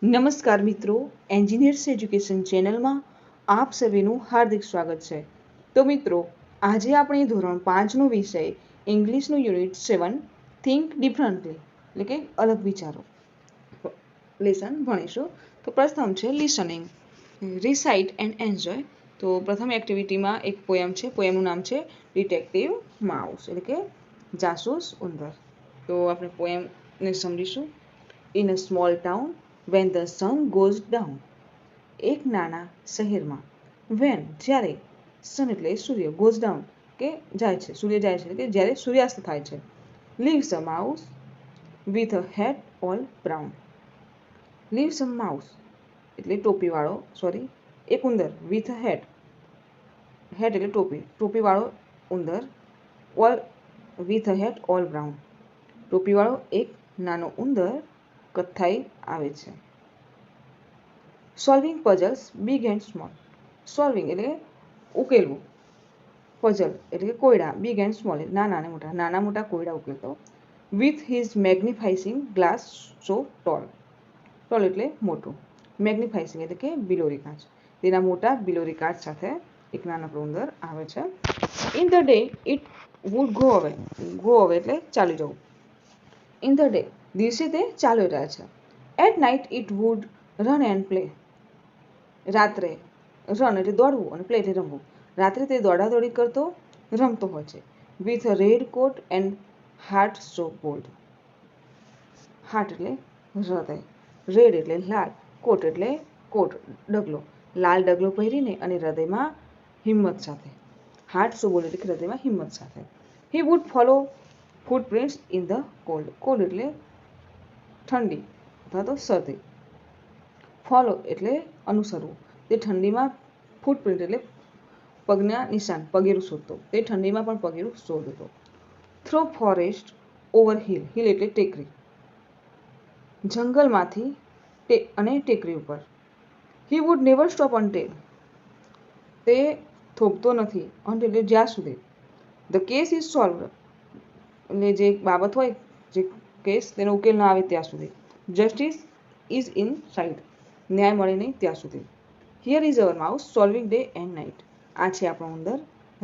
નમસ્કાર મિત્રો, engineers education ચેનલમાં આપ સભીનું હાર્દિક સ્વાગત છે. તો મિત્રો, આજે આપણે ધોરણ 5નો વિષય ઇંગ્લિશનું યુનિટ 7 થિંક ડિફરન્ટલી એટલે કે અલગ વિચારો લેસન ભણીશું. તો પ્રથમ છે લિસનિંગ, રિસાઇટ એન્ડ એન્જોય. તો પ્રથમ એક્ટિવિટીમાં એક પોયમ છે. પોયમનું નામ છે ડિટેક્ટિવ માઉસ એટલે કે જાસૂસ ઉંદર. તો આપણે પોયમને સમજીશું. In a small town when the sun goes down. એક નાના શહેરમાં when જ્યારે sun એટલે સૂર્ય goes down કે જાય છે, સૂર્ય જાય છે એટલે કે જ્યારે સૂર્યાસ્ત થાય છે. lives a mouse with a head all brown. lives a mouse એટલે ટોપીવાળો એક ઉંદર with a head એટલે ટોપીવાળો ઉંદર all with a head all brown. ટોપીવાળો એક નાનો ઉંદર કથ્થાઈ આવે છે. Solving puzzles big and small. Solving એટલે ઉકેલવું, પઝલ એટલે કે કોયડા, બિગ એન્ડ સ્મોલ નાના મોટા કોયડા ઉકેલતો. With his magnifying glass so tall. Tall એટલે મોટું, મેગ્નિફાઇસિંગ એટલે કે બિલોરી કાચ, તેના મોટા બિલોરી કાચ સાથે એક નાનકડો ઉંદર આવે છે. In the day it would go અવે. ગો અવે એટલે ચાલી જવું. ઇન ધ ડે દિવસે તે ચાલ્યો જાય છે. At night it would run and play. રાત્રે રન એટલે દોડવું અને પ્લે એટલે રમવું. રાત્રે તે દોડાદોડી કરતો રમતો હોય છે. With a red coat and heart so bold. Heart એટલે હૃદય, રેડ એટલે લાલ, કોટ એટલે ડગલો, લાલ ડગલો પહેરીને અને હૃદયમાં હિંમત સાથે. હાર્ટ સો બોલ્ડ એટલે હૃદયમાં હિંમત સાથે. હી would follow footprints in the cold. Cold એટલે ઠંડી અથવા તો શરદી. ફોલો એટલે અનુસરવું, તે ઠંડીમાં ફૂટપ્રિન્ટ એટલે પગના નિશાન, પગેરું શોધતો, તે ઠંડીમાં પણ પગેરું શોધતો. Through forest over hill. Hill એટલે ટેકરી, જંગલમાંથી અને ટેકરી ઉપર. He would never stop until. તે થોભતો નથી, અનટિલ એટલે જ્યાં સુધી. ધ કેસ ઇઝ સોલ્વડ એટલે જે બાબત હોય, જે કેસ તેનો ઉકેલ ના આવે ત્યાં સુધી. Justice is in side. ન્યાય મળે નહીં ત્યાં સુધી. Here is our mouse solving day and night. આ છે આપણો ઉંદર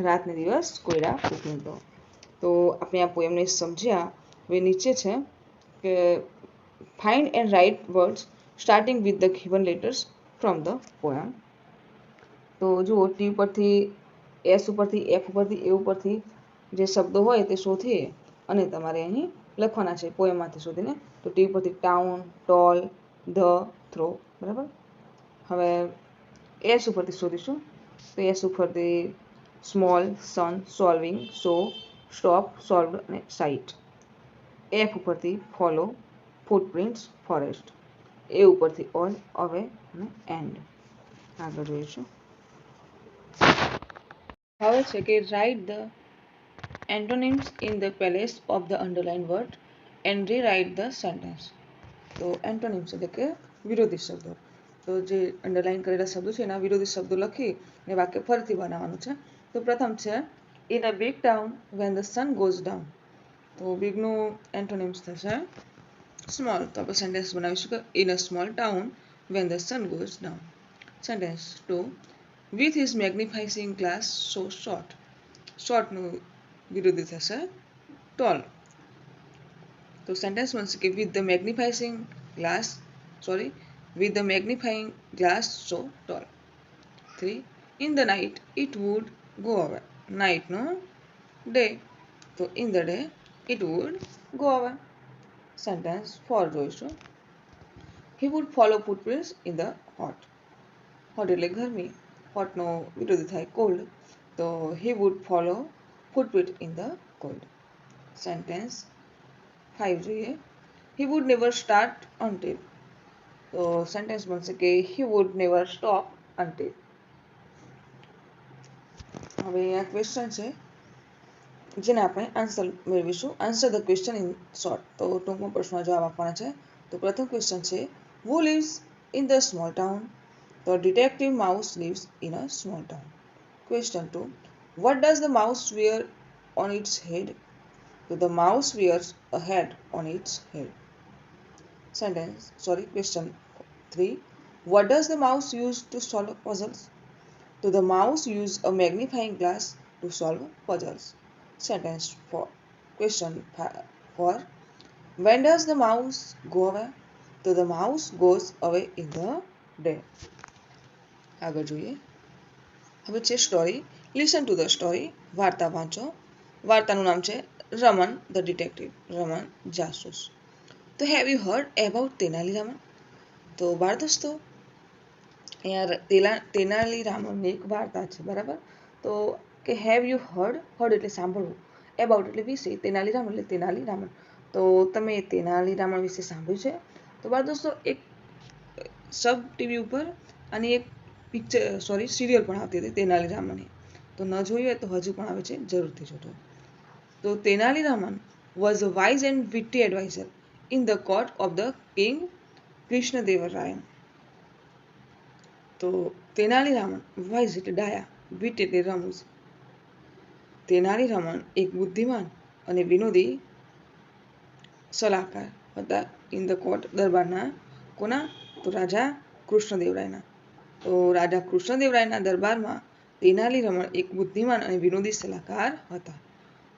રાત ને દિવસ કોયડા ઉકેલતો. તો આપણે આ પોયમને સમજ્યા. હવે નીચે છે કે find and write words starting with the given letters from the poem. તો જુઓ, ટી ઉપરથી, એસ ઉપરથી, એફ ઉપરથી, એ ઉપરથી જે શબ્દો હોય તે શોધી અને તમારે અહીં લખવાના છે પોયમમાંથી શોધીને. તો ટી ઉપરથી ટાઉન, ટોલ, ધ, થ્રો, બરાબર. હવે એસ ઉપરથી શોધીશું. તો એસ ઉપરથી સ્મોલ, સન, સોલ્વિંગ, સો, સ્ટોપ, સોલ્વડ અને સાઇટ. એફ ઉપરથી ફોલો, ફૂટપ્રિન્ટ્સ, ફોરેસ્ટ. એ ઉપરથી ઓલ, અવે અને એન્ડ. આગળ જોઈશું. હવે છે કે write the antonyms in the place of the underline word and rewrite the sentence. તો એન્ટોનિમ્સ એટલે કે વિરોધી શબ્દો. તો જે અંડરલાઇન કરેલા શબ્દો છે એના વિરોધી શબ્દો લખી અને વાક્ય ફરીથી બનાવવાનું છે. તો પ્રથમ છે in a big town when the sun goes down. તો બિગનું એન્ટોનિમ્સ થશે સ્મોલ. તો આપણે સેન્ટેન્સ બનાવીશું કે in a small town when the sun goes down. Sentence 2 with his magnifying glass so short. શોર્ટનું વિરોધી થશે ટોલ. તો સેન્ટેન્સ બનશે કે with the magnifying glass so tall. 3 in the night it would go away. નાઇટનો day, તો in the day it would go away. Sentence 4 જોઈશું. He would follow footprints in the hot. Hot એટલે ગરમી, હોટનો વિરોધી થાય કોલ્ડ. તો હી would follow footprint in the cold. Sentence 5 જોઈએ. હી વુડ નેવર સ્ટાર્ટ અનટિલ. તો સેન્ટેન્સ બનશે કે હી વુડ નેવર સ્ટોપ અનટિલ. હવે આ ક્વેશ્ચન છે જેને આપણે આન્સર મેળવીશું. Answer the question in short. તો ટૂંકમાં પ્રશ્નનો જવાબ આપવાના છે. તો પ્રથમ ક્વેશ્ચન છે who lives in the small town. તો detective mouse lives in a small town. Question 2 what does the mouse wear on its head. તો the mouse wears a hat on its head. Question 3. What does the mouse use to solve puzzles? So the mouse uses a magnifying glass to solve puzzles. Sentence 4. Question 4. When does the mouse go away? So the mouse goes away in the day. આગળ જોઈએ. હવે છે story. Listen to the story. વાર્તા વાંચો. વાર્તાનું નામ છે Raman the detective. Raman જાસૂસ. તો have you heard about Tenali Raman? તો બાળ દોસ્તો અહીંયા તેનાલી રામનની એક વાર્તા છે, બરાબર. તો કે હેવ યુ હર્ડ, હર્ડ એટલે સાંભળવું, એબાઉટ એટલે વિશે, તેનાલી રામન એટલે તેનાલી રામન. તો તમે તેનાલી રામન વિશે સાંભળ્યું છે? તો બાળ દોસ્તો એક સબ ટીવી ઉપર આની એક સિરિયલ પણ આવતી હતી તેનાલી રામનની. તો ન જોયું હોય તો હજુ પણ આવે છે, જરૂરથી જોજો. તો Tenali Raman was a wise and witty adviser in the court of the king Krishnadevarayan. તો તેનાલી રામન વાઇઝ એટલે ડાયા, વિટ એટલે રમૂજ. તેનાલી રામન એક બુદ્ધિમાન અને વિનોદી સલાહકાર હતા ઇન ધ કોર્ટ, દરબારના. કોના? તો રાજા કૃષ્ણદેવરાયના. તો રાજા કૃષ્ણદેવરાયના દરબારમાં તેનાલી રામન એક બુદ્ધિમાન અને વિનોદી સલાહકાર હતા.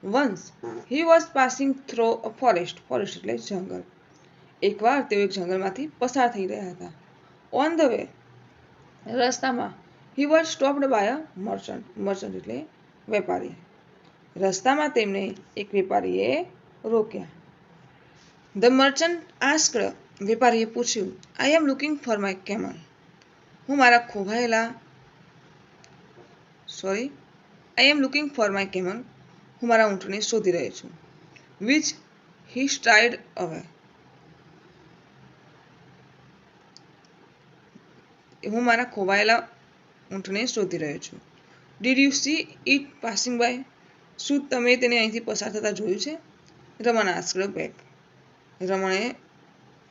Once he was passing throw a forest, forest એટલે જંગલ. એકવાર તેઓ એક જંગલમાંથી પસાર થઈ રહ્યા હતા. ઓન ધ વે, રસ્તામાં, he was stopped by a merchant, merchant એટલે વેપારી. રસ્તામાં તેમને એક વેપારીએ રોક્યા. ધ મર્ચન્ટ આસ્ક્ડ, વેપારીએ પૂછ્યું, I am looking for my camel. હું મારા ખોવાયેલા I am looking for my camel, હું મારા ઊંટને શોધી રહ્યો છું. વિચ હી સ્ટ્રાઇડ અવે, હું મારા ખોવાયેલા ઊંટને શોધી રહ્યો છું. Did you see it passing by, શું તમે તેને અહીંથી પસાર થતા જોયું છે? રમન આસ્ક્ડ બેક, રમણે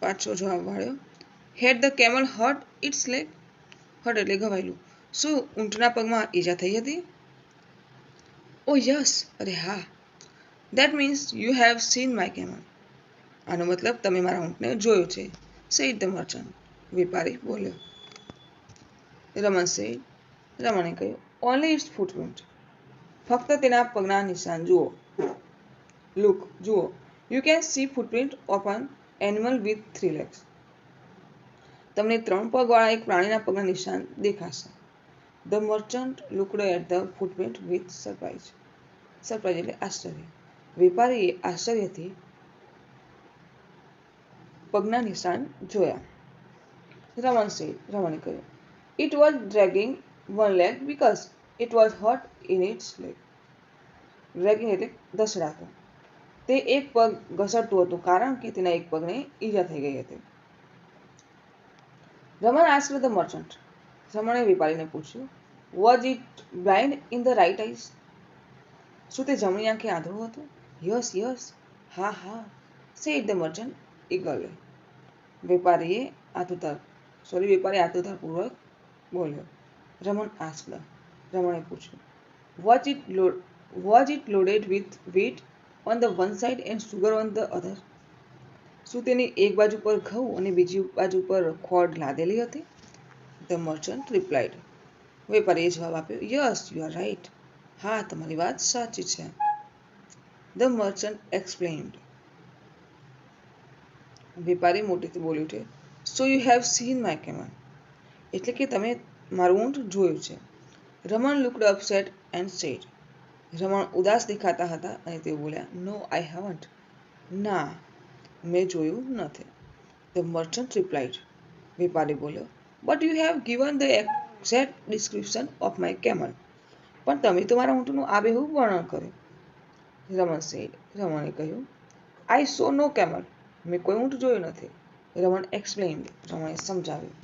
પાછો જવાબ વાળ્યો. Had the camel hurt its leg, hurt એટલે ઘવાયેલું, શું ઊંટના પગમાં ઈજા થઈ હતી? ઓ યસ, અરે હા. That means you have seen my camel, આનો મતલબ તમે મારા ઊંટને જોયો છે. સેડ ધ મર્ચન્ટ, વેપારી બોલ્યો. રમન સેડ, રમણે કહ્યું, ઓનલી ઇટ્સ ફૂટપ્રિન્ટ, ફક્ત તેના પગના નિશાન જુઓ. લુક, જુઓ, you can C footprint of N animal with 3 legs, તમને 3 પગવાળા એક પ્રાણીના પગના નિશાન દેખાશે. The merchant looked at the footprint with surprise, surprise એટલે આશ્ચર્ય. વેપારીએ આશ્ચર્યથી પગના નિશાન જોયા. રમન સેડ, રમણે કહ્યું, it was dragging one leg because it was hurt in its leg. Dragging એટલે ઘસડાતું, તે એક પગ ઘસડતું હતું કારણ કે તેના એક પગને ઈજા થઈ ગઈ હતી. રમન આસ્ક્ડ ધ મર્ચન્ટ, રમણે વેપારીને પૂછ્યું, was it blind in the right eyes, શું તે જમણી આંખે આંધળું હતું? યસ યસ, હા હા, સેડ ધ મર્ચન્ટ ઇગરલી. વેપારી આતુરતાપૂર્વક બોલ્યો. રમન આસ્ક્ડ, રમણે પૂછ્યું, was it loaded with wheat on the one side and sugar on the other, શું તેની એક બાજુ પર ઘઉં અને બીજી બાજુ પર ખોડ લાદેલી હતી? ધ મર્ચન્ટ રિપ્લાઇડ, વેપારીએ જવાબ આપ્યો, યસ યુ આર રાઇટ, હા તમારી વાત સાચી છે. ધ મર્ચન્ટ એક્સપ્લેન્ડ, વેપારી મોટેથી બોલી ઉઠ્યો, so you have seen my camel, એટલે કે તમે મારું ઊંટ જોયું છે. Raman looked upset and said, Raman ઉદાસ દેખાતા હતા અને તેઓ બોલ્યા, નો આઈ હેવન્ટ, ના મેં જોયું નથી. ધ મર્ચન્ટ રિપ્લાઇડ, વેપારી બોલ્યો, but you have given the exact description of my camel, પણ તમે તો મારા ઊંટનું આબેહૂબ વર્ણન કર્યું. રમન સેડ, રમણે કહ્યું, આઈ સો નો કેમલ, મેં કોઈ ઊંટ જોયું નથી. રમન એક્સપ્લેન્ડ, રમણે સમજાવ્યું.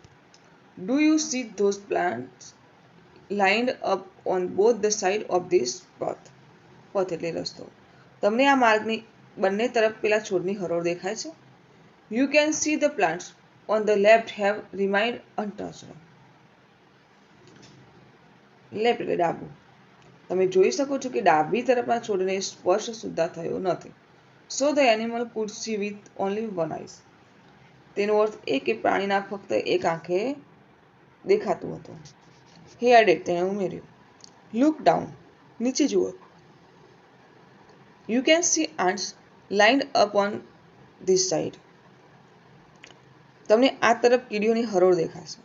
Do you C those plants lined up on both the side of this પથ, પથ એટલે રસ્તો, તમને આ માર્ગની બંને તરફ પેલા છોડની હરોળ દેખાય છે? You can see the plants on the left have remained untouched, left એટલે ડાબું, તમે જોઈ શકો છો કે ડાબી તરફના છોડને સ્પર્શ સુદ્ધા થયો નથી. So the animal could see with only one eyes, તેનો અર્થ એ કે પ્રાણીના ફક્ત એક આંખે દેખાતું હતું. હી એડેડ, તેણે ઉમેર્યું. લુક ડાઉન, નીચે જુઓ. You can C ants lined up on this side. તમને આ તરફ કીડીઓની હરોળ દેખાશે.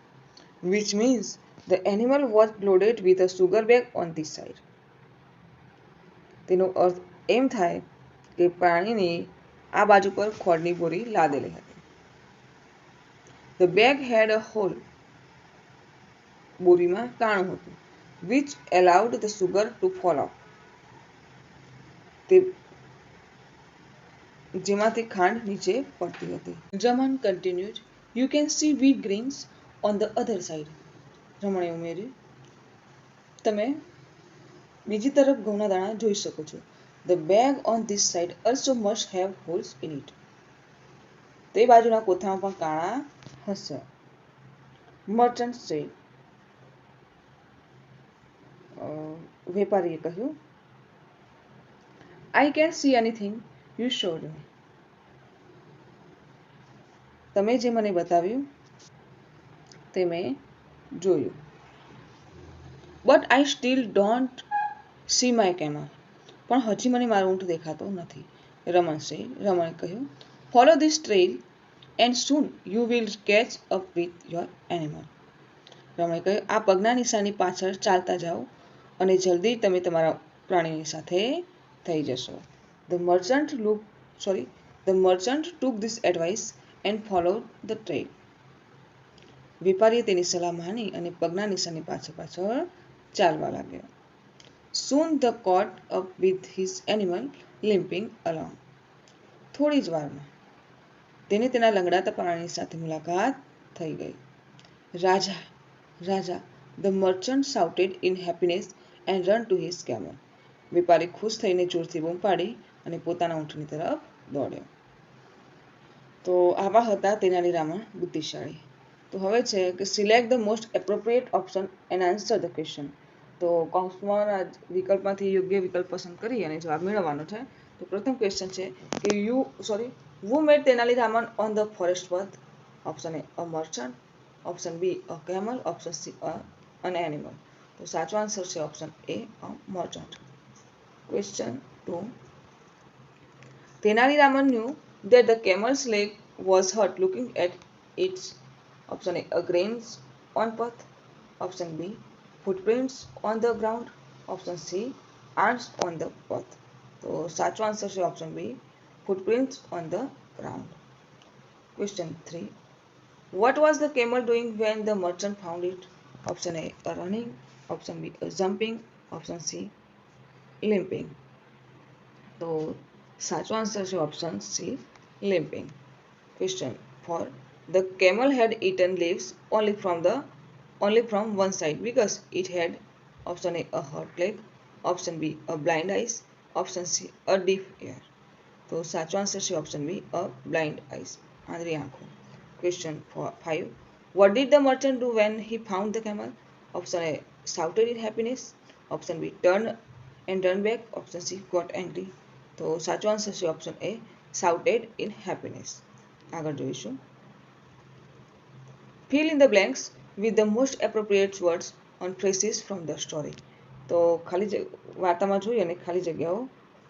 Which means the animal was loaded with a sugar bag on this side. તેનો અર્થ એમ થાય કે પ્રાણીની આ બાજુ પર ખોળની બોરી લાદેલી હતી. The bag had a hole. બોરીમાં કાણું હતું. Which allowed the sugar to fall off. જેમાંથી ખાંડ નીચે પડતી હતી. Raman continued, you can see wheat grains on the other side. રમણે ઉમેર્યું, તમે બીજી તરફ ઘઉંના દાણા જોઈ શકો છો. The bag on this side also must have holes in it. તે બાજુના કોથળામાં પણ કાણા હશે. Merchant said, વેપારીએ કહ્યું, I can't see anything you showed me. તમે જે મને બતાવ્યું તે મેં જોયું. But I still don't see my camel. પણ હજી મને મારો ઊંટ દેખાતો નથી. રમણે કહ્યું, Follow this trail and soon you will catch up with your animal. રમણે કહ્યું, આ પગના નિશાનની પાછળ ચાલતા જાઓ અને જલ્દી તમે તમારા પ્રાણીની સાથે થઈ જશો. The merchant took this advice and followed the trail. વેપારીએ તેની સલાહ માની અને પગના નિશાનની પાછળ ચાલવા લાગ્યો. Soon the caught up with his animal limping along. થોડી જ વારમાં તેને તેના લંગડાતા પ્રાણી સાથે મુલાકાત થઈ ગઈ. રાજા, રાજા, the merchant shouted in happiness and ran to his camel. વેપારી ખુશ થઈને જોરથી બૂમ પાડી અને પોતાના ઊંટની તરફ દોડ્યો. તો આવા હતા તેનાલી રામન બુદ્ધિશાળી. તો હવે છે કે select the most appropriate option and answer the question. તો કૌંસમાં વિકલ્પમાંથી યોગ્ય વિકલ્પ પસંદ કરી અને જવાબ મેળવવાનો છે. તો પ્રથમ ક્વેશ્ચન છે કે who made Tenali Raman on the forest path? Option A a merchant, option B a camel, option C an animal. તો સાચો આન્સર છે option A a merchant. Question 2. Tenali Raman knew that the camel's leg was hurt looking at its option A grains on path, option B footprints on the ground, option C ants on the path. તો સાચો answer છે option B footprints on the ground. Question 3. What was the camel doing when the merchant found it? Option A running, option B jumping, option C limping. તો સાચો answer છે option C limping. Question 4. The camel had eaten leaves only from one side because it had option A hurt leg, option B blind eyes, option C deaf ear. તો સાચો answer છે option બી blind eyes, આંધળી આંખો. Question 5. What did the merchant do when he found the camel? Option A shouted in happiness, option B turned and ran back, option C got angry. તો સાચો answer છે option A shouted in happiness. આગળ જોઈશું. Fill in the blanks with the most appropriate words on phrases from the story. તો વાર્તામાં જોઈ અને ખાલી જગ્યાઓ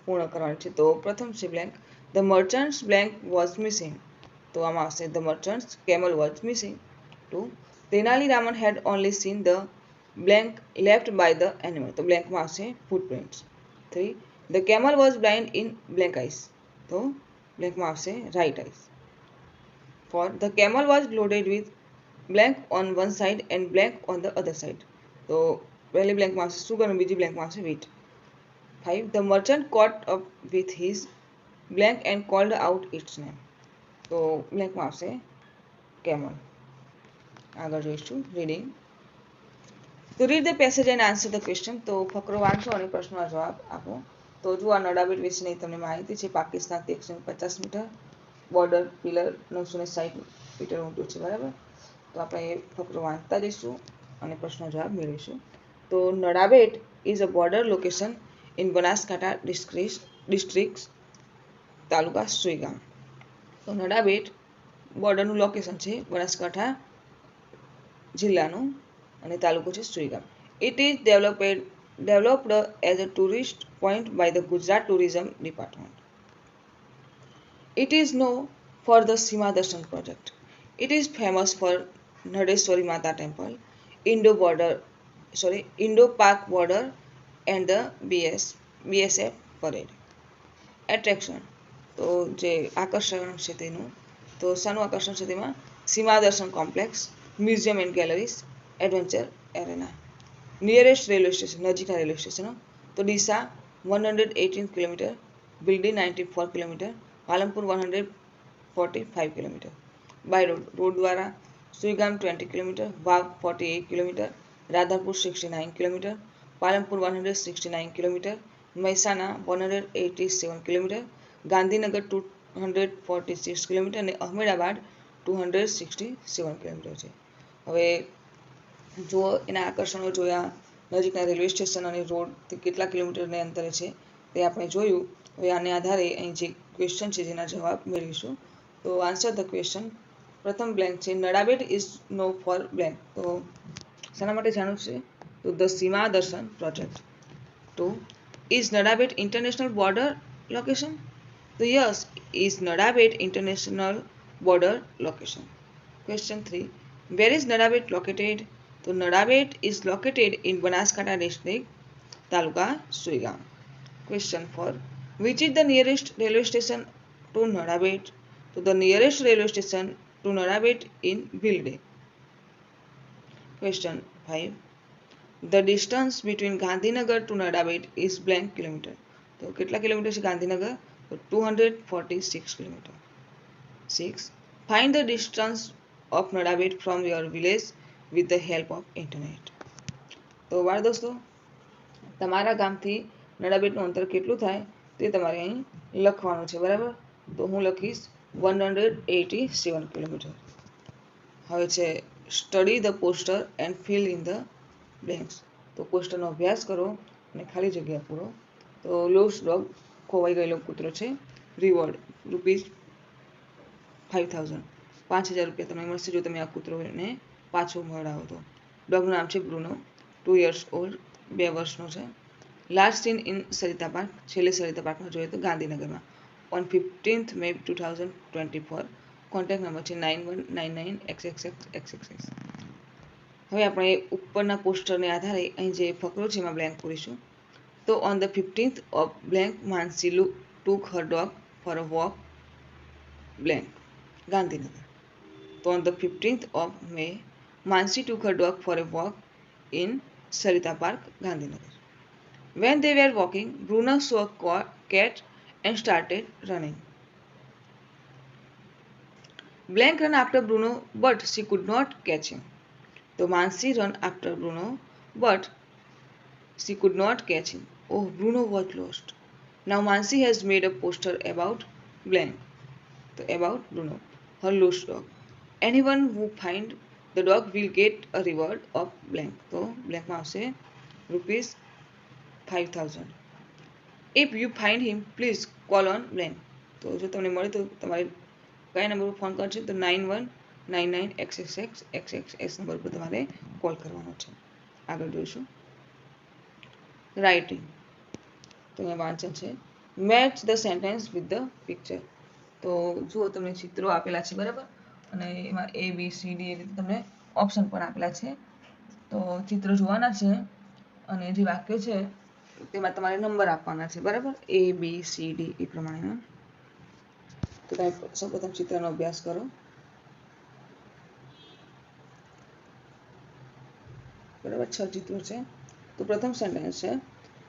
પૂર્ણ કરવાની છે. તો પ્રથમ છે blank. The merchant's blank was missing. તો આમાં આવશે the merchant's camel was missing. 2. Tenali Raman had only seen the blank left by the animal. તો બ્લેન્કમાં આવશે footprints. 3. The camel was blind in blank eyes. તો બ્લેન્કમાં આવશે right eyes. 4. The camel was loaded with blank on one side and blank on the other side. તો પહેલી બ્લેન્કમાં આવશે sugar અને બીજી બ્લેન્કમાં આવશે wheat. 5. The merchant caught up with his blank and called out its name. તો બ્લેન્કમાં આવશે camel. આગળ જોઈશું reading. To read the passage and answer the question. તો ફકરો વાંચો અને પ્રશ્નોના જવાબ આપો. તો જો આ નડાબેટ વિશેની તમને માહિતી છે. પાકિસ્તાનથી 150 મીટર, બોર્ડર પિલર 960 મીટર ઊંચું છે, બરાબર. તો આપણે એ ફકરો વાંચતા જઈશું અને પ્રશ્નનો જવાબ મેળવીશું. તો Nadabet is a border location in Banaskantha district taluka Suigam. તો નડાબેટ બોર્ડરનું લોકેશન છે બનાસકાંઠા જિલ્લાનું અને તાલુકો છે Suigam. It is developed as a tourist point by the Gujarat Tourism Department. It is known for the Sima Darshan project. It is famous for Nadeshwari Mata temple, Indo-Pak border and the BSF parade. Attraction તો જે આકર્ષણ છે તેનું તો શાનું આકર્ષણ છે તેમાં Seema Darshan complex, museum and galleries, adventure arena. Nearest railway station નજીકના રેલવે સ્ટેશનો તો Deesa 118 kilometre, Bildi 94 kilometre, Palanpur 145 kilometre. By road દ્વારા Suigam 20 kilometre, Vav 48 kilometre, Radhapur 69 kilometre, Palanpur 169 kilometre, Mehsana 187 kilometre, Gandhinagar 246 kilometre અને અહમદાબાદ 267 કિલોમીટર છે. હવે જો એના આકર્ષણો જોયા, નજીકના રેલવે સ્ટેશન અને રોડ કેટલા કિલોમીટરના અંતરે છે તે આપણે જોયું. હવે આને આધારે અહીં જે ક્વેશ્ચન છે જેના જવાબ મેળવીશું. તો આન્સર ધ ક્વેશ્ચન. પ્રથમ બ્લેન્ક છે Nadabet is known for blank. તો શાના માટે જાણવું છે તો ધ સીમા દર્શન પ્રોજેક્ટ. તો is Nadabet international border location. તો yes is Nadabet international border location. Question 3. Where is Nadabet located? So Nadabet is located in Banaskantha district, Taluka Suigam. Question 4. Which is the nearest railway station to Nadabet? So the nearest railway station to Nadabet in Bilde. Question 5. The distance between Gandhinagar to Nadabet is blank kilometer. તો કેટલા kilometre છે ગાંધીનગર? તો 246 kilometre. 6. Find the distance of Nadabet from your village with the help of internet. તો બાળ દોસ્તો તમારા ગામથી નડાબેટનું અંતર કેટલું થાય તે તમારે અહીં લખવાનું છે, બરાબર. તો હું લખીશ 187 કિલોમીટર. હવે છે study the poster and fill in the blanks. તો પોસ્ટરનો અભ્યાસ કરો અને ખાલી જગ્યા પૂરો. તો લોસ્ટ ડોગ ખોવાઈ ગયેલો કૂતરો છે. રિવોર્ડ ₹5000 ₹5000 તમને મળશે જો તમે આ કૂતરોને પાછો મળાવો તો. ડોગનું નામ છે બ્રુનો, 2 years old, 2 વર્ષનો છે. Last scene in Sarita park, છેલ્લે સરિતા પાર્કમાં જોઈએ તો ગાંધીનગરમાં on 15th May 2024. Contact number છે 9199XXXXXX. હવે આપણે ઉપરના પોસ્ટરને આધારે અહીં જે ફકરો છે એમાં બ્લેન્ક પૂરીશું. તો on the 15th of blank Mansi took her dog for a walk blank Gandhinagar. So on the 15th of May Mansi took her dog for a walk in Sarita Park, Gandhinagar. When they were walking, Bruna saw a cat and started running. Blank ran after Bruno, but she could not catch him. So Mansi ran after Bruno, but she could not catch him. Oh, Bruno was lost. Now Mansi has made a poster about blank. So about Bruno, her lost dog. Anyone who find the dog will get a reward of blank. So blank માં આવશે ₹5000. If you find him, please call on blank. તો જો તમને મળે તો તમારે કયા number પર ફોન કરશે તો 9199XXXXXX નંબર પર તમારે કોલ કરવાનો છે. આગળ જોઈશું રાઇટિંગ. તો અહીંયા વાંચન છે match the sentence with the picture. તો જુઓ તમને ચિત્રો આપેલા છે, બરાબર, અને એમાં ABCD એ રીતે તમને ઓપ્શન પણ આપેલા છે. તો ચિત્ર જોવાના છે અને જે વાક્ય છે તેમાં તમારે નંબર આપવાના છે, બરાબર, ABCD એ પ્રમાણેના. તો તમે સૌપ્રથમ ચિત્રનો અભ્યાસ કરો. બરાબર, 6 ચિત્રો છે. તો પ્રથમ સેન્ટેન્સ છે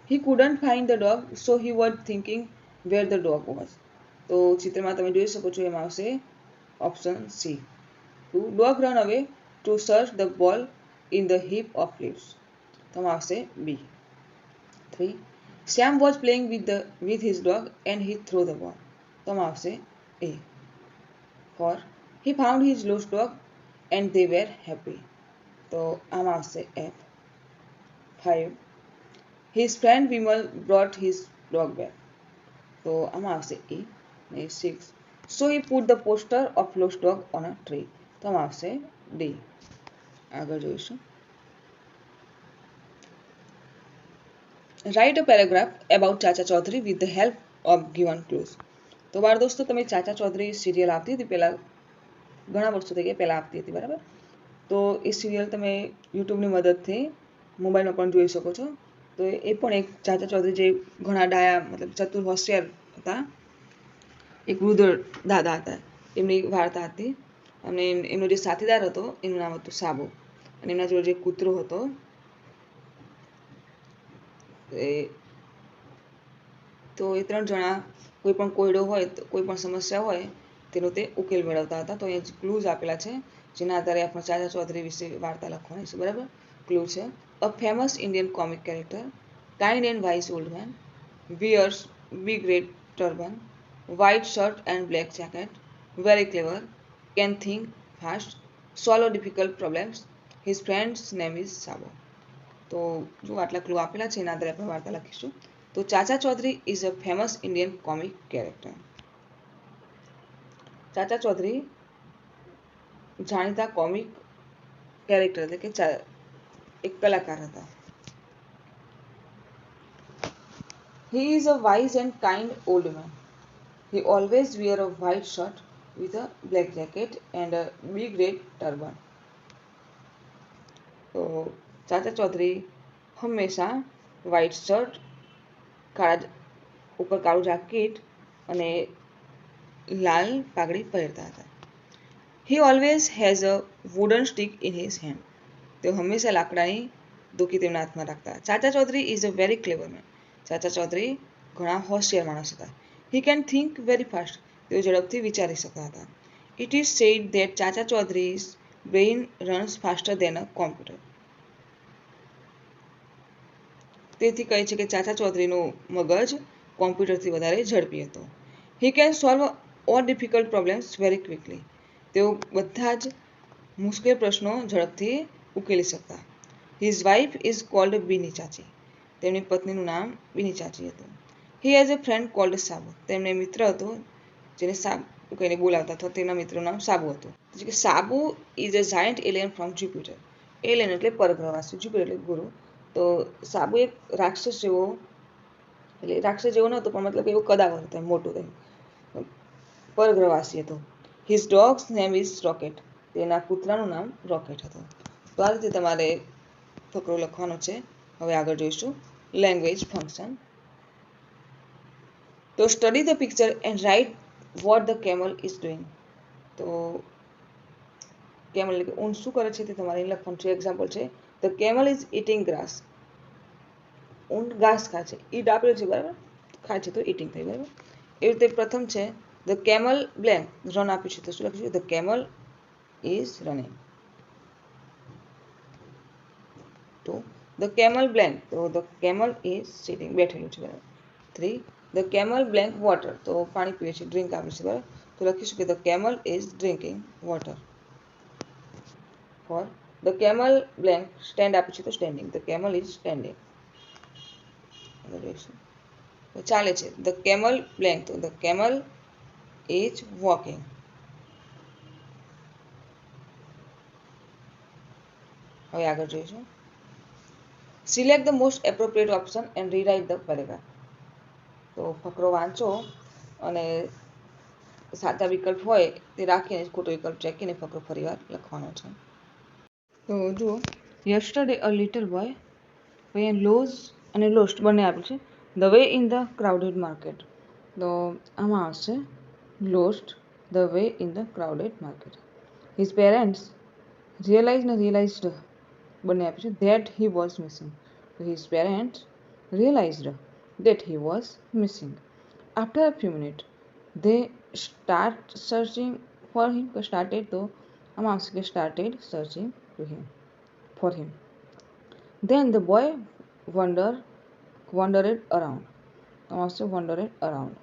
he couldn't find the dog so he was thinking where the dog was. તો ચિત્રમાં તમે જોઈ શકો છો એમાં આવશે option C. 2. Dog run away to search the ball in the heap of leaves. તો આવશે B. 3. Sam was playing with his dog and he threw the ball. તો આવશે A. 4. He found his lost dog and they were happy. તો આમાં આવશે F. 5. His friend Vimal brought his dog back. તો આમાં આવશે E. 6. So he put the poster of lost dog on a tree. તો આમાં આવશે ડી. આગળ જોઈશું. Write a paragraph about Chacha Chaudhary with the help of given clues. તો બાળ દોસ્તો, તમે ચાચા ચૌધરી સિરિયલ આવતી હતી પહેલાં, ઘણા વર્ષો થઈ ગયા પહેલાં આવતી હતી, બરાબર? તો એ સિરિયલ તમે યુટ્યુબની મદદથી મોબાઈલમાં પણ જોઈ શકો છો. તો એ પણ એક ચાચા ચૌધરી જે ઘણા ડાયા મતલબ ચતુર હોશિયાર હતા, એક વૃદ્ધ દાદા હતા, એમની વાર્તા હતી. અને એમનો જે સાથીદાર હતો એનું નામ હતું સાબુ, અને એમના જોડે જે કૂતરો હતો તો એ 3 જણા કોઈ પણ કોયડો હોય, કોઈ પણ સમસ્યા હોય તેનો તે ઉકેલ મેળવતા હતા. તો અહીંયા ક્લૂઝ આપેલા છે જેના આધારે આપણે ચાચા ચૌધરી વિશે વાર્તા લખવાની છે, બરાબર? ક્લૂ છે: a famous Indian comic character, kind and wise old man, wears big red turban, white shirt and black jacket, very clever, can think fast, solve difficult problems. His friend's name is Sabo. તો જો આટલા clue આપેલા છે એના આધારે આપણે વાર્તા લખીશું. તો Chacha Chaudhary is a famous Indian comic character. Chacha Chaudhary જાણીતા કોમિક કેરેક્ટર એટલે કે એક કલાકાર હતા. He is a wise and kind old man. He always wear a white shirt with a black jacket and a big red turban. તો ચાચા ચૌધરી હંમેશા white shirt, કાળા ઉપર કાળું જાકેટ અને લાલ પાઘડી પહેરતા હતા. He always has a wooden stick in his hand. તેઓ હંમેશા લાકડાની દોકી તેમના હાથમાં રાખતા. Chacha Chaudhary is a very clever man. Chacha Chaudhary ઘણા હોશિયાર માણસ હતા. He can think very fast. તેઓ ઝડપથી વિચારી શકતા હતા. It is said that Chacha ચૌધરી's brain runs faster than a computer. તેથી કહે છે કે ચાચા ચૌધરીનું મગજ કોમ્પ્યુટરથી વધારે ઝડપી હતો. He can solve all difficult problems very quickly. તેઓ બધા જ મુશ્કેલ પ્રશ્નો ઝડપથી ઉકેલી શકતા. His wife is called બીની ચાચી. તેમની પત્નીનું નામ બીની ચાચી હતું. He has a friend called સાબુ. તેમને મિત્ર હતો જેને સાબુ કહીને બોલાવતા અથવા તેમના મિત્રનું નામ સાબુ હતું. કે સાબુ is a giant alien from Jupiter. Alien એટલે પરગ્રહવાસી, જ્યુપિટર એટલે ગુરુ. તો સાબુ એક રાક્ષસ જેવો, એટલે રાક્ષસ જેવો નહોતો પણ મતલબ એવો કદાવર હતો, મોટો થઈને પરગ્રહવાસી હતો. His dogs name is rocket. તેના કૂતરાનું નામ રોકેટ હતું. તો આ રીતે તમારે ફકરો લખવાનો છે. હવે આગળ જોઈશું લેંગ્વેજ ફંક્શન. તો study the picture and write vote the camel is doing. તો કેમલ એટલે કે ઊંટ શું કરે છે તે તમારે લખવાનું છે. એક્ઝામ્પલ છે: the camel is eating grass. ઊંટ ઘાસ ખાય છે. ઈટ આપેલું છે, બરાબર? ખાય છે તો ઇટિંગ થઈ, બરાબર? એવી રીતે પ્રથમ છે ધ કેમલ બ્લેન્ક, રન આપ્યું છે તો શું લખીશું? The camel is running. તો ધ કેમલ બ્લેન્ક, તો ધ કેમલ ઇઝ સિટિંગ, બેઠેલું છે, બરાબર? 3 ધ કેમલ બ્લેન્ક વોટર, તો પાણી પીવે છે, ડ્રિંક આપે છે, બરાબર? તો લખીશું કે the camel is drinking water. 4 the camel blank stand આપે છે તો standing, the camel is standing. ચાલે છે ધ કેમલ બ્લેન્ક, તો ધ કેમલ ઇઝ વોકિંગ. હવે આગળ જોઈશું. Select the most appropriate option and rewrite the paragraph. તો ફકરો વાંચો અને સાચા વિકલ્પ હોય તે રાખીને ખોટો વિકલ્પ ચેકીને ફકરો ફરીવાર લખવાનો છે. તો જુઓ, યસ્ટરડે અ લિટલ બોય, અહીંયા લોઝ અને લોસ્ટ બંને આપ્યું છે. The way in the crowded market, તો આમાં આવશે lost the way in the crowded market. His parents realised બંને આપ્યું છે ધેટ હી વોઝ મિસિંગ. તો his parents realised that he was missing. After a few minutes, they start searching for him. Started તો આમાં આવશે કે started searching for him. Then the boy wandered around. આમાં આવશે wandered around,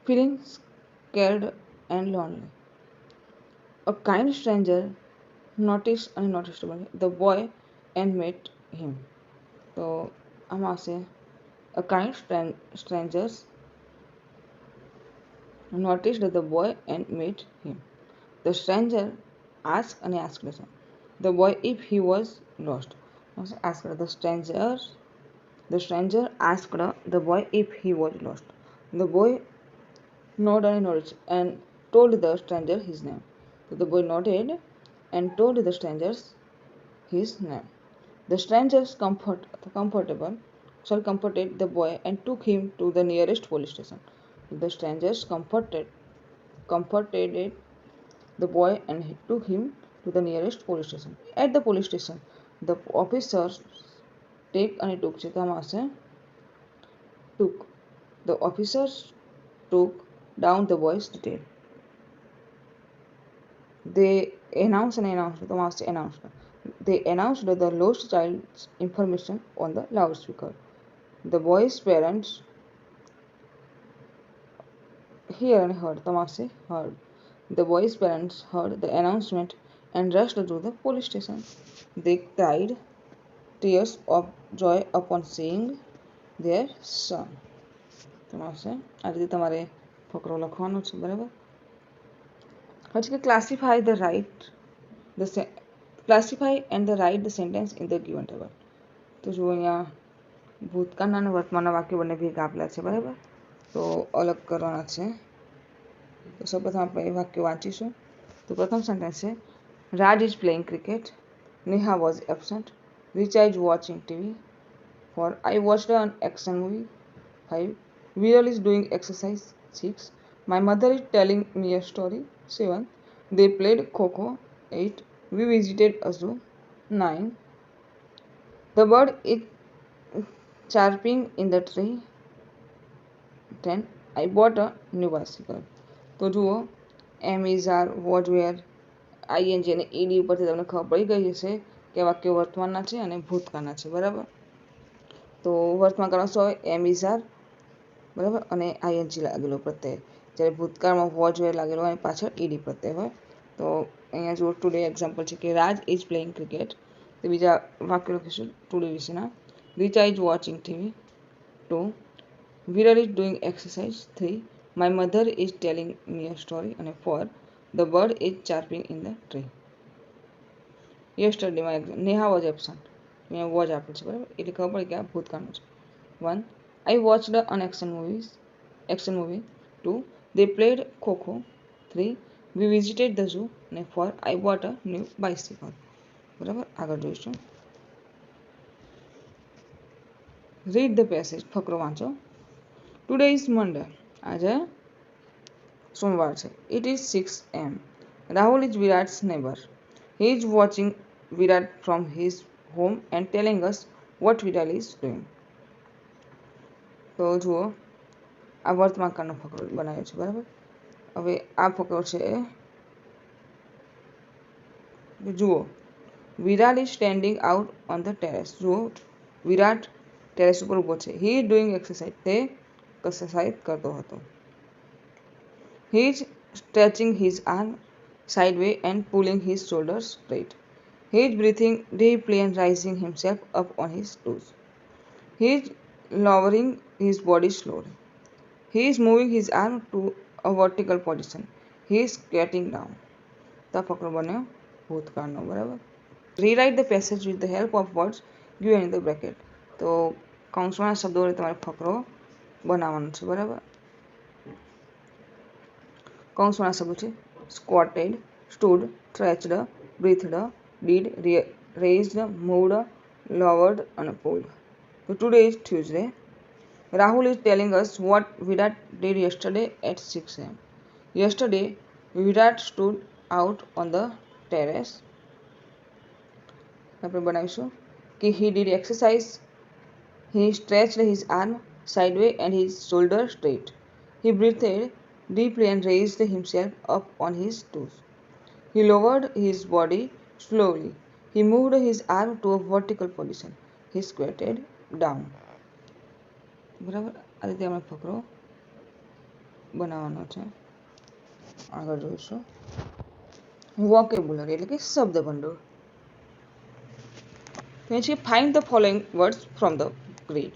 feeling scared and lonely. A kind stranger noticed the boy and met him. તો આમાં આવશે a kind strangers noticed the boy and met him. The stranger asked the boy if he was lost. Asked the stranger asked the boy if he was lost. The boy nodded and told the stranger his name. So the boy nodded and told the strangers his name. The strangers comforted the boy and took him to the nearest police station. The strangers comforted the boy and he took him to the nearest police station. At the police station, the officers took took the officers took down the boy's detail. They announced the lost child's information on the loudspeaker. The boy's parents heard. The boy's parents heard the announcement and rushed to the police station. They cried tears of joy upon seeing their son. આ રીતે તમારે ફકરો લખવાનો છે, બરાબર. પછી કે classify and write the sentence in the given table. તો જો અહીંયા ભૂતકાળના અને વર્તમાનના વાક્યો બંને ભેગા આપેલા છે, બરાબર. તો અલગ કરવાના છે. તો સૌપ્રથમ આપણે એ વાક્ય વાંચીશું. તો પ્રથમ સેન્ટેન્સ છે, Raj is playing cricket. Neha was absent. Richa is watching TV. 4. I watched an action movie. 5. Viral is doing exercise. 6. My mother is telling me a story. 7. They played Kho. 8. We visited a zoo. 9. The bird is chirping in the tree. 10. I bought a new bicycle. તો જુઓ, am is are, was were, I N G અને E D ઉપરથી તમને ખબર પડી ગઈ હશે કે વાક્યો વર્તમાનના છે અને ભૂતકાળના છે, બરાબર. તો વર્તમાન કાળમાં શું હોય? એમ ઇઝ આર, બરાબર, અને આઈએનજી લાગેલો પ્રત્યય. જ્યારે ભૂતકાળમાં વોચ વેર લાગેલો હોય પાછળ ઈડી પ્રત્યય હોય. તો અહીંયા જુઓ, ટુડે એક્ઝામ્પલ છે કે રાજ ઇઝ પ્લેઇંગ ક્રિકેટ. તો બીજા વાક્યો લખીશું ટુડે વિશેના. Richa is watching TV. 2. Viral is doing exercise. 3. My mother is telling me a story. And 4. The bird is chirping in the tree. Yesterday, Neha was absent. મેં watch આપેલ છે, બરાબર, એટલે ખબર પડે કે આ ભૂતકાળનું છે. 1. I watched an action movie. 2. They played Kho. 3. We visited the zoo. અને 4. I bought a new bicycle. બરાબર, આગળ જોઈશું. Read the passage. ફકરો વાંચો. Today is Monday. આજે સોમવાર છે. It is 6 am. Rahul is Virat's neighbor. He is watching Virat from his home and telling us what Virat is doing. તો જુઓ, આ વર્તમાન કાળનો ફકરો બનાવ્યો છે, બરાબર. હવે આ ફકરો છે, જુઓ, Virat is standing out on the terrace. જુઓ, વિરાટ ટેરેસ ઉપર ઊભો છે. He is doing exercise. તે કસરત કરતો હતો. He is stretching his arm sideways and pulling his shoulders straight. He is breathing deeply and raising himself up on his toes. He is lowering his body slowly. He is moving his arm to a vertical position. He is squatting down. તો ફકરો બન્યો ભૂતકાળનો, બરાબર. Rewrite the passage with the help of words given in the bracket. તો કૌંસવાળા શબ્દો વડે તમારે ફકરો બનાવવાનો છે, બરાબર. કૌંસવાળા શબ્દો છે squatted, stood, stretched, breathed, did, raised, moved, lowered and pulled. So today is Tuesday. Rahul is telling us what Virat did yesterday at 6 am. Yesterday, Virat stood out on the terrace. આપણે બનાવીશું કે he did exercise. He stretched his arm sideways and his shoulder straight. He breathed deeply and raised himself up on his toes. He lowered his body slowly. He moved his arm to a vertical position. He squatted down. બરાબર, આ રીતે આપણે ફકરો બનાવવાનો છે. આગળ જોઈશું vocabulary એટલે કે શબ્દ ભંડોળ. Find the following words from the grid.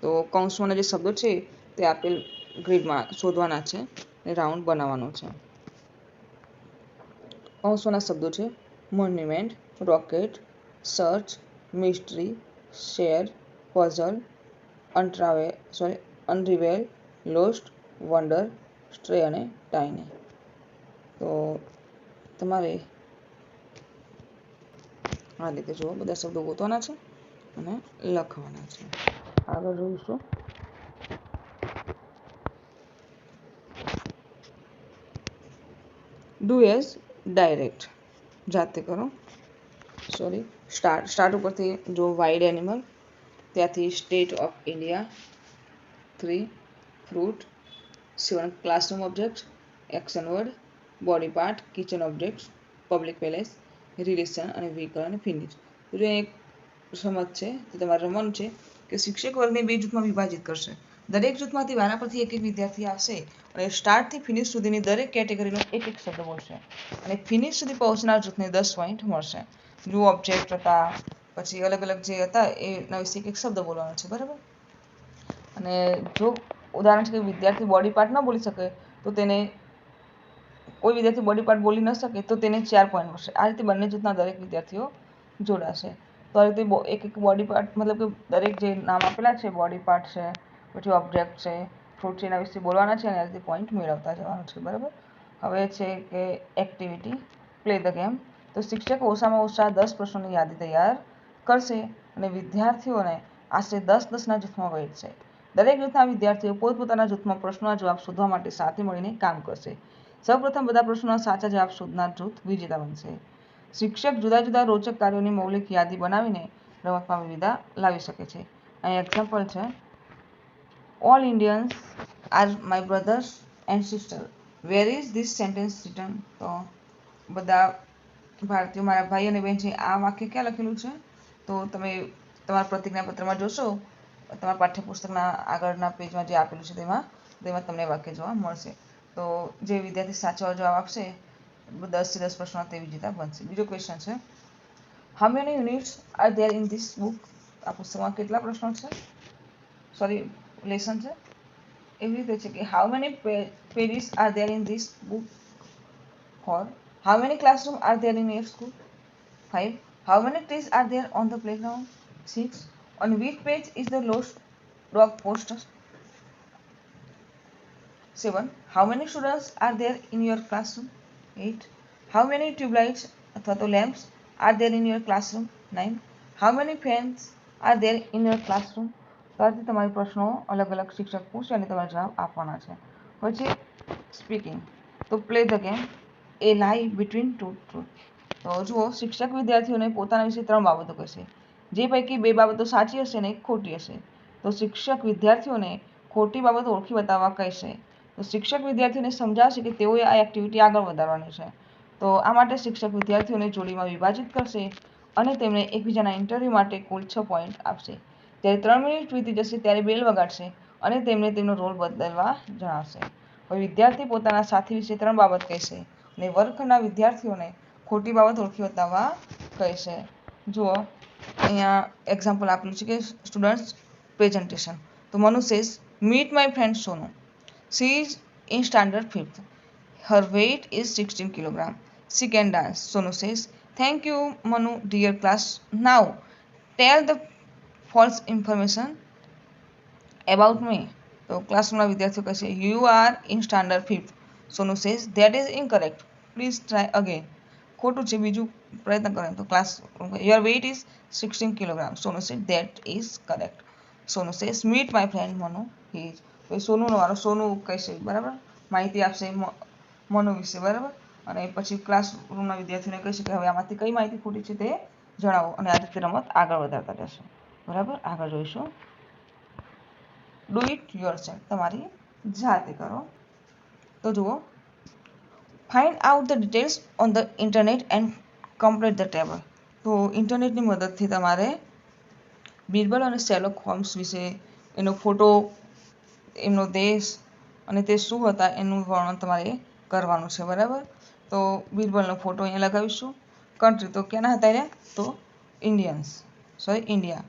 તો કૌંસમાંના જે શબ્દો છે તે આપેલ ગ્રીડમાં શોધવાના છે. રાઉન્ડ બનાવવાનો છે. કૌંસોના શબ્દો છે monument, rocket, search, mystery, share, puzzle, unravel, lost, wonder, stray અને ટાઇની. તો તમારે આ રીતે જુઓ, બધા શબ્દો ગોતવાના છે અને લખવાના છે. આગળ જોઈશું ડુ એઝ ડાયરેક્ટ. જાતે કરો. સોરી, સ્ટાર્ટ ઉપરથી જો વાઇલ્ડ એનિમલ, ત્યાંથી state of India, 3 fruit, 7 classroom object, action word, body part, kitchen objects, public palace, relation અને વ્હીકલ અને ફિનિશ. તો એક સમજ છે તે તમારે રમવાનું છે કે શિક્ષક વર્ગને 2 જૂથમાં વિભાજિત કરશે. દરેક જૂથમાંથી વારા પરથી એક વિદ્યાર્થી આવશે અને સ્ટાર્ટથી ફિનિશ સુધીની દરેક કેટેગરીનો એક શબ્દ બોલશે અને ફિનિશ સુધી પહોંચનાર જૂથને 10 પોઈન્ટ મળશે. જો ઓબ્જેક્ટ હતા, પછી અલગ અલગ જે હતા એના વિશે એક શબ્દ બોલવાનો છે, બરાબર. અને જો ઉદાહરણ છે કે વિદ્યાર્થી બોડી પાર્ટ ન બોલી શકે તો તેને કોઈ વિદ્યાર્થી બોડી પાર્ટ બોલી ન શકે તો તેને 4 પોઈન્ટ મળશે. આ રીતે બંને જૂથના દરેક વિદ્યાર્થીઓ જોડાશે. તો આ રીતે એક બોડી પાર્ટ, મતલબ કે દરેક જે નામ આપેલા છે, બોડી પાર્ટ છે, પછી ઓબ્જેક્ટ છે, ફ્રૂટ છે, એના વિશે બોલવાના છે અને આ રીતે પોઈન્ટ મેળવતા જવાનું છે, બરાબર. હવે છે કે એક્ટિવિટી પ્લે ધ ગેમ. તો શિક્ષક ઓછામાં ઓછા 10 પ્રશ્નોની યાદી તૈયાર કરશે અને વિદ્યાર્થીઓને આશરે 10-10ના જૂથમાં વહેંચશે. દરેક જૂથના વિદ્યાર્થીઓ પોતપોતાના જૂથમાં પ્રશ્નોના જવાબ શોધવા માટે સાથે મળીને કામ કરશે. સૌપ્રથમ બધા પ્રશ્નોના સાચા જવાબ શોધનાર જૂથ વિજેતા બનશે. શિક્ષક જુદા જુદા રોચક કાર્યોની મૌલિક યાદી બનાવીને રમતમાં વિવિધતા લાવી શકે છે. અહીં એક્ઝામ્પલ છે, all Indians are my brothers and sister. Where is this sentence return? તો બધા ભારતીયો મારા ભાઈ અને બહેન છે. આ વાક્ય ક્યાં લખેલું છે? તો તમે તમારા પ્રતિજ્ઞાપત્રમાં જોશો, તમારા પાઠ્યપુસ્તકના આગળના પેજમાં જે આપેલું છે તેમાં તમને વાક્ય જોવા મળશે. તો જે વિદ્યાર્થી સાચો જવાબ આપશે 10 થી 10 પ્રશ્નો તે વિજેતા બનશે. બીજો ક્વેશ્ચન છે, how many units are there in this book? આ પુસ્તકમાં કેટલા પ્રશ્નો છે, સોરી લેસન છે. એવી રીતે છે કે how many pages are there in this book? 4. How many classroom are there in your school? 5. How many trees are there on the playground? 6. On which page is the lost dog poster? 7. How many students are there in your classroom? 8. How many tube lights અથવા તો lamps are there in your classroom? 9. How many fans are there in your classroom? તો આ રીતે તમારે પ્રશ્નો અલગ અલગ શિક્ષક પૂછે અને તમારે જવાબ આપવાના છે. પછી સ્પીકિંગ. તો પ્લે ધ ગેમ એ લાઈ બિટવીન ટુ ટ્રુથ. તો જુઓ, શિક્ષક વિદ્યાર્થીઓને પોતાના વિશે 3 બાબતો કહેશે, જે પૈકી 2 બાબતો સાચી હશે અને 1 ખોટી હશે. તો શિક્ષક વિદ્યાર્થીઓને ખોટી બાબતો ઓળખી બતાવવા કહેશે. તો શિક્ષક વિદ્યાર્થીઓને સમજાવશે કે તેઓએ આ એક્ટિવિટી આગળ વધારવાની છે. તો આ માટે શિક્ષક વિદ્યાર્થીઓને જોડીમાં વિભાજિત કરશે અને તેમને એકબીજાના ઇન્ટરવ્યૂ માટે કુલ 6 પોઈન્ટ આપશે. જ્યારે 3 મિનિટ વીતી જશે ત્યારે બેલ વગાડશે અને તેમને તેમનો રોલ બદલવા જણાવશે. હવે વિદ્યાર્થી પોતાના સાથી વિશે 3 બાબત કહેશે અને વર્ગખંડના વિદ્યાર્થીઓને ખોટી બાબત ઓળખી બતાવવા કહેશે. જુઓ, અહીંયા એક્ઝામ્પલ આપેલું છે કે સ્ટુડન્ટ્સ પ્રેઝન્ટેશન. તો Manu says, meet my friend Sonu. She is in standard 5th. Her weight is 16 kilogram. She can dance. Sonu says, thank you, Manu, dear class. Now, tell the false information about me. તો ક્લાસરૂમના વિદ્યાર્થીઓ કહે છે, you are in standard 5th. Sonu says, that is incorrect. Please try again. ખોટું છે, બીજું પ્રયત્ન કરો. તો class, your weight is 16 kilogram. Sonu says, that is correct. Sonu says, meet my friend Manu. He is. તો સોનુનો વારો, સોનુ કહેશે, બરાબર, માહિતી આપશે મનુ વિશે, બરાબર. અને પછી ક્લાસરૂમના વિદ્યાર્થીઓને કહેશે કે હવે આમાંથી કઈ માહિતી ખોટી છે તે જણાવો અને આ રીતે રમત આગળ વધારતા રહેશે, બરાબર. આગળ જોઈશું ડુ ઇટ યોરસેલ્ફ. તમારી જાતે કરો. તો જુઓ, find out the details on the internet and complete the table. તો ઇન્ટરનેટની મદદથી તમારે બિરબલ અને શેરલોક હોમ્સ વિશે, એનો ફોટો, એમનો દેશ અને તે શું હતા એનું વર્ણન તમારે કરવાનું છે, બરાબર. તો બિરબલનો ફોટો અહીંયા લગાવીશું. કન્ટ્રી તો ક્યાંના હતા રહ્યા? તો ઇન્ડિયન્સ, સોરી ઇન્ડિયા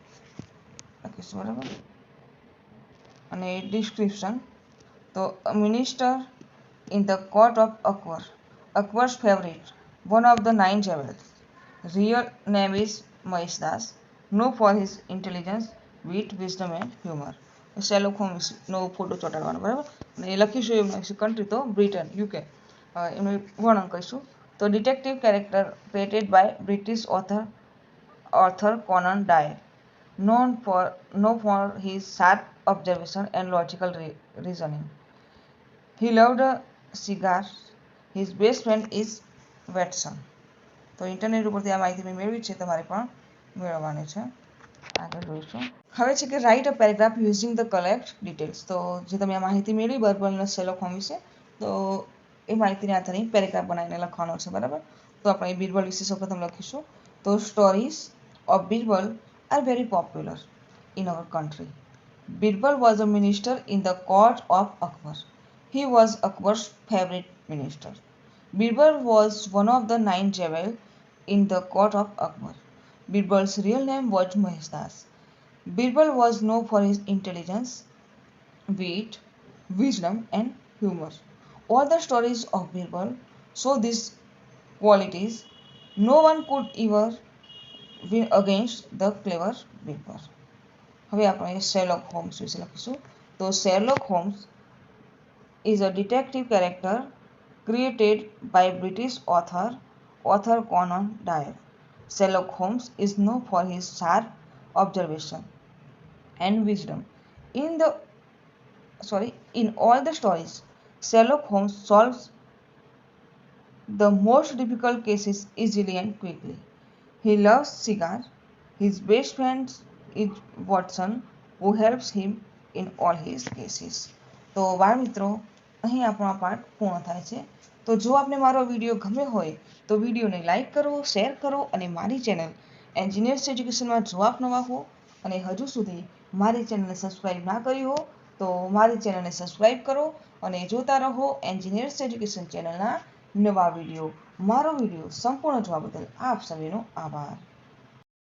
લખીશું, બરાબર. અને ડિસ્ક્રિપ્શન, તો minister in the court of Akbar. Akbar's favorite, one of the 9 jewels. Real name is Mahisdas, known for his intelligence, wit, wisdom and humor. Sherlock હોમ્સનો ફોટો ચોંટાડવાનો બરાબર અને એ લખીશું એમનું કન્ટ્રી તો બ્રિટન યુકે એમનું વર્ણન કરીશું તો detective character created by British author Conan Doyle, known for his sharp observation and logical reasoning. He loved cigars. His best friend is Watson. તો ઇન્ટરનેટ ઉપરથી આ માહિતી મેં મેળવી છે, તમારે પણ મેળવવાની છે. આગળ જોઈશું. હવે છે કે right a paragraph using the collect details. તો જે તમે આ માહિતી મેળવી બર્બલ અને શેરલોક હોમ્સ વિશે, તો એ માહિતીને આધારે પેરેગ્રાફ બનાવીને લખવાનો છે બરાબર. તો આપણે બિરબલ વિશે સૌપ્રથમ લખીશું. તો stories of Birbal are very popular in our country. Birbal was a minister in the court of Akbar. He was Akbar's favorite minister. Birbal was one of the 9 jewels in the court of Akbar. Birbal's real name was Mahisdas. Birbal was known for his intelligence, wit, wisdom and humor. All the stories of Birbal show these qualities. No one could ever win against the clever Birbal. હવે આપણે Sherlock Holmes વિશે લખીશું. તો Sherlock Holmes is a detective character created by British author Conan Doyle. Sherlock Holmes is known for his sharp observation and wisdom. In all the stories, Sherlock Holmes solves the most difficult cases easily and quickly. He loves cigars. His best friend is Watson, who helps him in all his cases. તો બાળ મિત્રો, અહીં આપણો આ પાઠ પૂર્ણ થાય છે. તો જો આપને મારો વિડીયો ગમ્યો હોય તો વિડીયોને લાઇક કરો, શેર કરો અને મારી ચેનલ એન્જિનિયર્સ એજ્યુકેશનમાં જો આપ નવા હો અને હજુ સુધી મારી ચેનલને સબસ્ક્રાઇબ ના કરી હો તો મારી ચેનલને સબસ્ક્રાઇબ કરો અને જોતા રહો એન્જિનિયર્સ એજ્યુકેશન ચેનલના નવા વિડીયો. મારો વિડીયો સંપૂર્ણ જોવા બદલ આપ સૌનો આભાર.